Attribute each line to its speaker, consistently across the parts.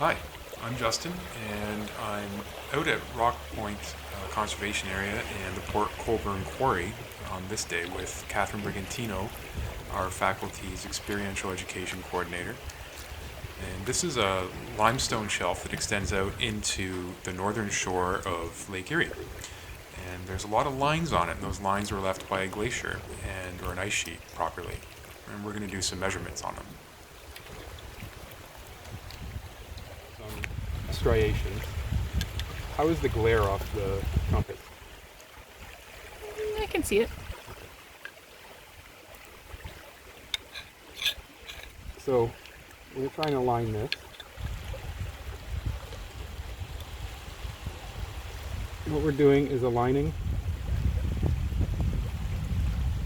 Speaker 1: Hi, I'm Justin, and I'm out at Rock Point Conservation Area and the Port Colborne Quarry on this day with Catherine Brigantino, our faculty's experiential education coordinator. And this is a limestone shelf that extends out into the northern shore of Lake Erie. And there's a lot of lines on it, and those lines were left by a glacier or an ice sheet properly. And we're going to do some measurements on them.
Speaker 2: Striations. How is the glare off the compass?
Speaker 3: I can see it.
Speaker 2: So we're trying to align this. And what we're doing is aligning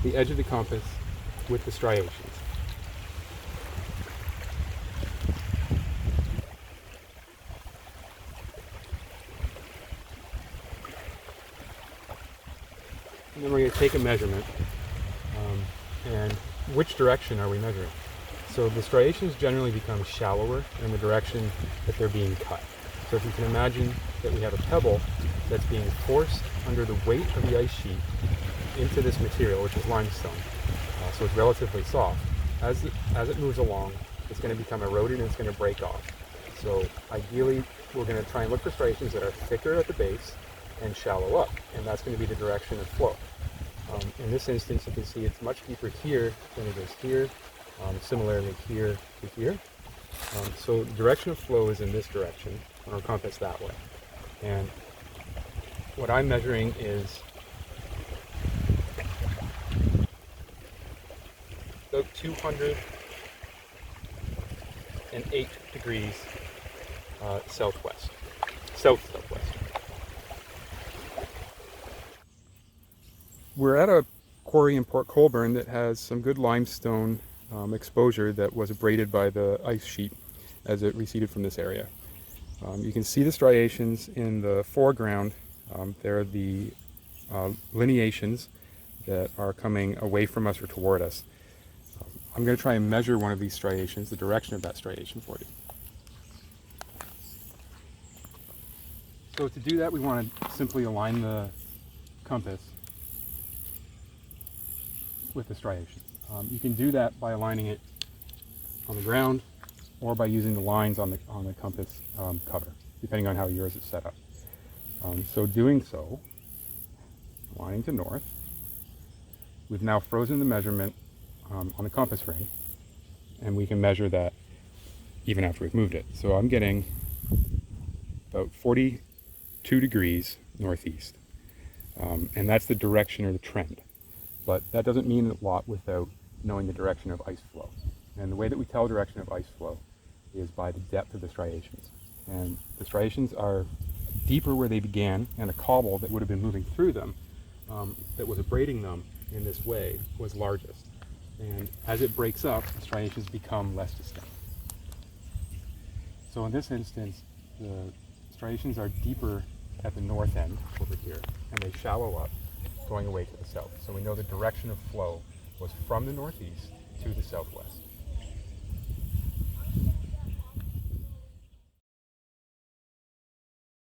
Speaker 2: the edge of the compass with the striations. And then we're going to take a measurement. And which direction are we measuring? So the striations generally become shallower in the direction that they're being cut. So if you can imagine that we have a pebble that's being forced under the weight of the ice sheet into this material, which is limestone, so it's relatively soft. As it moves along, it's going to become eroded and it's going to break off. So ideally, we're going to try and look for striations that are thicker at the base and shallow up, and that's going to be the direction of flow. In this instance, you can see it's much deeper here than it is here, similarly here to here. So the direction of flow is in this direction, on our compass that way. And what I'm measuring is about 208 degrees southwest, south-southwest. We're at a quarry in Port Colborne that has some good limestone exposure that was abraded by the ice sheet as it receded from this area. You can see the striations in the foreground. They're the lineations that are coming away from us or toward us. I'm going to try and measure one of these striations, the direction of that striation for you. So to do that, we want to simply align the compass with the striation. You can do that by aligning it on the ground or by using the lines on the compass cover, depending on how yours is set up. So doing so, aligning to north, we've now frozen the measurement on the compass ring, and we can measure that even after we've moved it. So I'm getting about 42 degrees northeast, and that's the direction or the trend. But that doesn't mean a lot without knowing the direction of ice flow. And the way that we tell direction of ice flow is by the depth of the striations. And the striations are deeper where they began, and a cobble that would have been moving through them, that was abrading them in this way, was largest. And as it breaks up, the striations become less distinct. So in this instance, the striations are deeper at the north end over here, and they shallow up, going away to the south. So we know the direction of flow was from the northeast to the southwest.